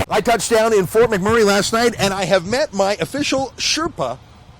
I touched down in Fort McMurray last night, and I have met my official Sherpa,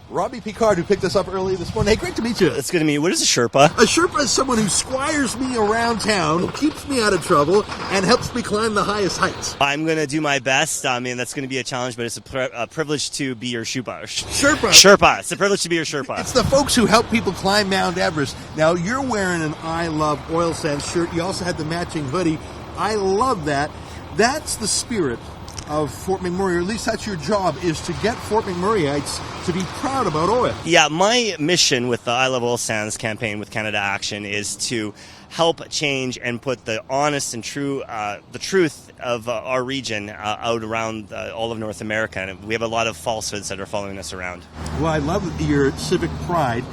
Robbie Picard, who picked us up early this morning. Hey, great to meet you. It's good to meet you. What is a Sherpa? A Sherpa is someone who squires me around town, keeps me out of trouble, and helps me climb the highest heights. I'm going to do my best. I mean, that's going to be a challenge, but it's a privilege to be your Sherpa. Sherpa. It's a privilege to be your Sherpa. It's the folks who help people climb Mount Everest. Now, you're wearing an I Love Oil Sands shirt. You also had the matching hoodie. I love that. That's the spirit of Fort McMurray, or at least that's your job, is to get Fort McMurrayites to be proud about oil. Yeah, my mission with the I Love Oil Sands campaign with Canada Action is to help change and put the honest and true, the truth of our region out around all of North America. And we have a lot of falsehoods that are following us around. Well, I love your civic pride.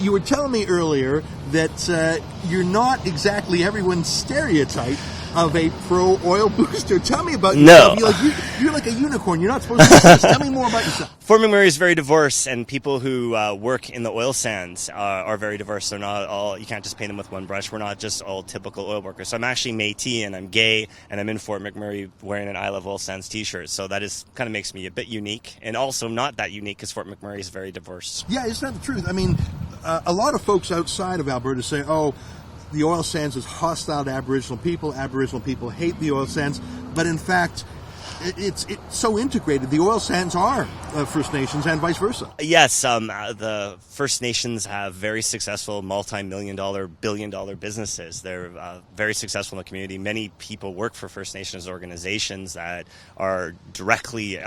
You were telling me earlier that you're not exactly everyone's stereotype of a pro-oil booster. Tell me about yourself. No. You're like a unicorn. You're not supposed to do this. Tell me more about yourself. Fort McMurray is very diverse, and people who work in the oil sands are very diverse. They're not all, you can't just paint them with one brush. We're not just all typical oil workers. So I'm actually Metis, and I'm gay, and I'm in Fort McMurray wearing an I Love Oil Sands t-shirt. So that is kind of makes me a bit unique, and also not that unique because Fort McMurray is very diverse. Yeah, isn't that the truth? I mean, a lot of folks outside of Alberta say, oh, the oil sands is hostile to Aboriginal people. Aboriginal people hate the oil sands. But in fact, it's so integrated. The oil sands are First Nations and vice versa. Yes, the First Nations have very successful multi-million-dollar, billion-dollar businesses. They're very successful in the community. Many people work for First Nations organizations that are directly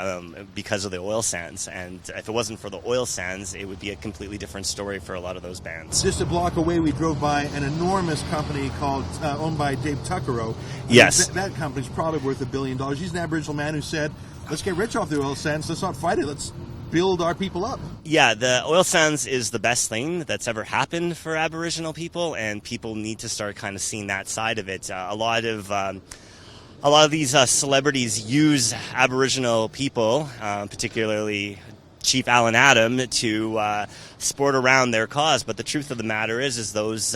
because of the oil sands. And if it wasn't for the oil sands, it would be a completely different story for a lot of those bands. Just a block away, we drove by an enormous company called owned by Dave Tuckero. Yes. That company's probably worth $1 billion. He's an Aboriginal man who said, let's get rich off the oil sands. Let's not fight it. Let's build our people up. Yeah, the oil sands is the best thing that's ever happened for Aboriginal people, and people need to start kind of seeing that side of it. A lot of these celebrities use Aboriginal people, particularly Chief Alan Adam, to sport around their cause. But the truth of the matter is those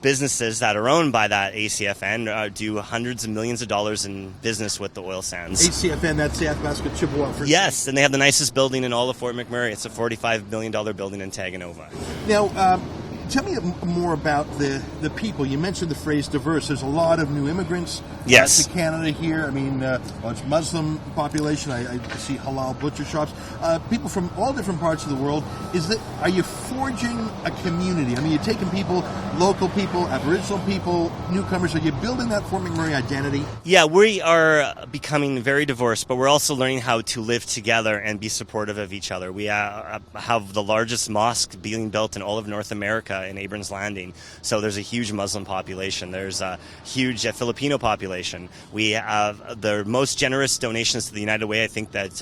businesses that are owned by that ACFN do hundreds of millions of dollars in business with the oil sands. ACFN, that's the Athabasca Chippewa First. Yes, and they have the nicest building in all of Fort McMurray. It's a $45 million building in Taganova. Now, tell me more about the people. You mentioned the phrase diverse. There's a lot of new immigrants to Canada here. I mean, it's Muslim population. I see halal butcher shops. People from all different parts of the world. Are you forging a community? I mean, you're taking people, local people, Aboriginal people, newcomers. Are you building that Fort McMurray identity? Yeah, we are becoming very diverse, but we're also learning how to live together and be supportive of each other. We have the largest mosque being built in all of North America in Abrams Landing. So there's a huge Muslim population. There's a huge Filipino population. We have the most generous donations to the United Way. I think that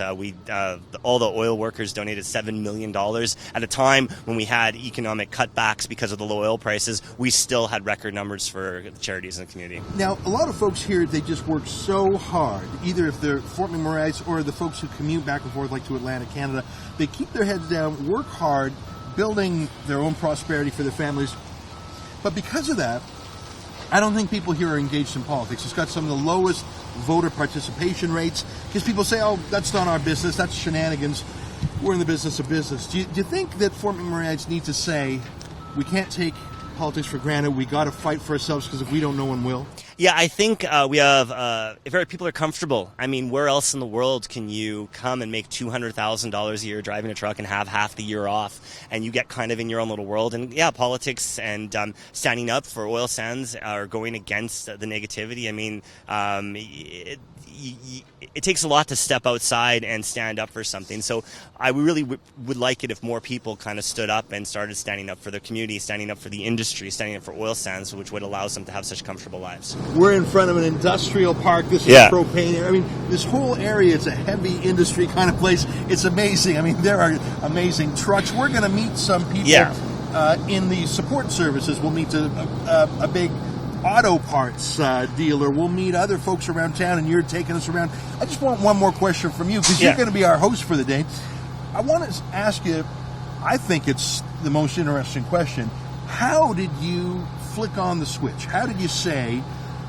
all the oil workers donated $7 million. At a time when we had economic cutbacks because of the low oil prices, we still had record numbers for charities in the community. Now, a lot of folks here, they just work so hard, either if they're Fort McMurrayites or the folks who commute back and forth like to Atlanta, Canada. They keep their heads down, work hard, building their own prosperity for their families. But because of that, I don't think people here are engaged in politics. It's got some of the lowest voter participation rates because people say, oh, that's not our business, that's shenanigans. We're in the business of business. Do you think that Fort McMurrayites need to say, we can't take politics for granted, we got to fight for ourselves because if we don't, no one will? Yeah, I think we have, if people are comfortable, I mean, where else in the world can you come and make $200,000 a year driving a truck and have half the year off, and you get kind of in your own little world? And yeah, politics and standing up for oil sands are going against the negativity. I mean, it takes a lot to step outside and stand up for something. So I really would like it if more people kind of stood up and started standing up for their community, standing up for the industry, standing up for oil sands, which would allow them to have such comfortable lives. We're in front of an industrial park. This is propane. I mean, this whole area, it's a heavy industry kind of place. It's amazing. I mean, there are amazing trucks. We're going to meet some people in the support services. We'll meet a big auto parts dealer. We'll meet other folks around town, and you're taking us around. I just want one more question from you, because you're going to be our host for the day. I want to ask you, I think it's the most interesting question. How did you flick on the switch? How did you say,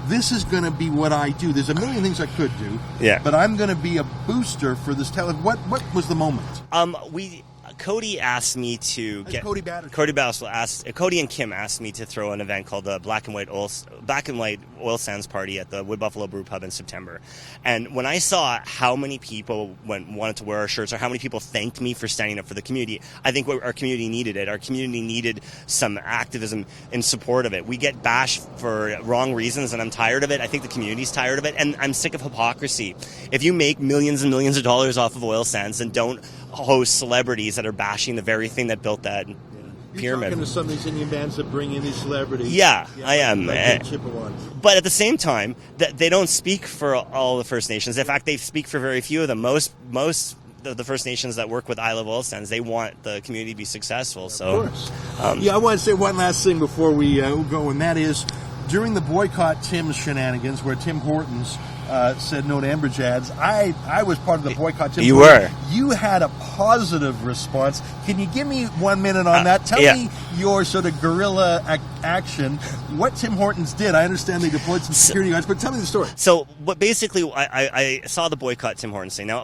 this is going to be what I do. There's a million things I could do, but I'm going to be a booster for this talent. What was the moment? Cody asked me to get Cody Batter. Cody and Kim asked me to throw an event called the Black and White Oil Sands Party at the Wood Buffalo Brew Pub in September. And when I saw how many people wanted to wear our shirts, or how many people thanked me for standing up for the community, I think our community needed it. Our community needed some activism in support of it. We get bashed for wrong reasons, and I'm tired of it. I think the community's tired of it, and I'm sick of hypocrisy. If you make millions and millions of dollars off of oil sands, then don't host celebrities that are bashing the very thing that built that pyramid. You're talking to some of these Indian bands that bring in these celebrities. Yeah, I am. Chippewas. But at the same time, they don't speak for all the First Nations. In fact, they speak for very few of them. Most of the First Nations that work with I Love Oil Sands, they want the community to be successful. So, of course. I want to say one last thing before we go, and that is, during the Boycott Tim's shenanigans, where Tim Hortons said no to Enbridge ads, I was part of the Boycott Tim. You were. You had a positive response. Can you give me 1 minute on that? Tell me your sort of guerrilla action. What Tim Hortons did. I understand they deployed some security guards, but tell me the story. So, what basically, I saw the Boycott Tim Hortons thing. Now,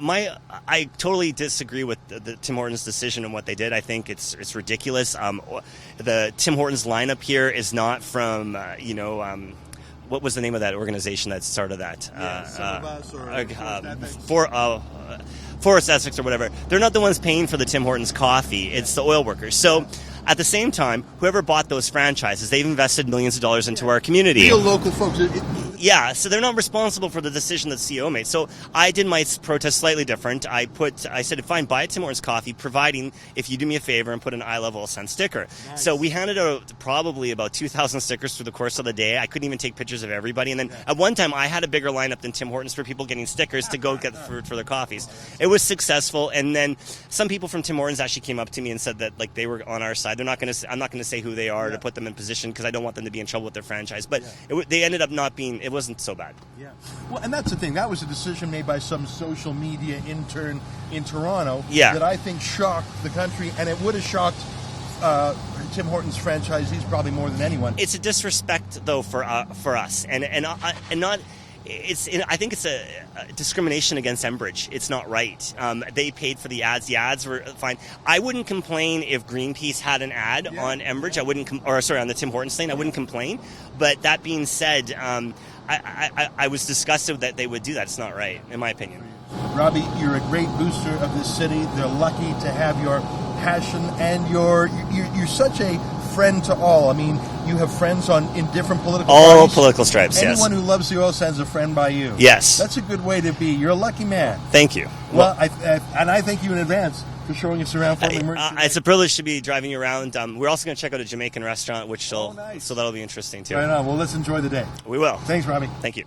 I totally disagree with the Tim Hortons decision and what they did. I think it's ridiculous. The Tim Hortons lineup here is not from what was the name of that organization that started that? Forest Essex or whatever. They're not the ones paying for the Tim Hortons coffee. It's the oil workers. So at the same time, whoever bought those franchises, they've invested millions of dollars into our community. Real local folks. Yeah, so they're not responsible for the decision that CEO made. So I did my protest slightly different. I said, fine, buy a Tim Hortons coffee, providing if you do me a favor and put an I Love Oil Sands sticker. Nice. So we handed out probably about 2,000 stickers through the course of the day. I couldn't even take pictures of everybody. And then at one time, I had a bigger lineup than Tim Hortons for people getting stickers to go get for their coffees. It was successful. And then some people from Tim Hortons actually came up to me and said that they were on our side. I'm not going to say who they are to put them in position, because I don't want them to be in trouble with their franchise. But they ended up not being. It wasn't so bad. Yeah. Well, and that's the thing. That was a decision made by some social media intern in Toronto that I think shocked the country, and it would have shocked Tim Hortons franchisees probably more than anyone. It's a disrespect, though, for us, and not. I think it's a discrimination against Enbridge. It's not right. They paid for the ads. The ads were fine. I wouldn't complain if Greenpeace had an ad on Enbridge. On the Tim Hortons thing. I wouldn't complain. But that being said, I was disgusted that they would do that. It's not right, in my opinion. Robbie, you're a great booster of this city. They're lucky to have your passion, and you're such a friend to all. I mean, you have friends in different political parties. Political stripes. Anyone who loves the oil sands is a friend by you. Yes, that's a good way to be. You're a lucky man. Thank you. Well, I thank you in advance for showing us around Fort McMurray. It's a privilege to be driving you around. We're also going to check out a Jamaican restaurant, so that'll be interesting too. Right on. Well, let's enjoy the day. We will. Thanks, Robbie. Thank you.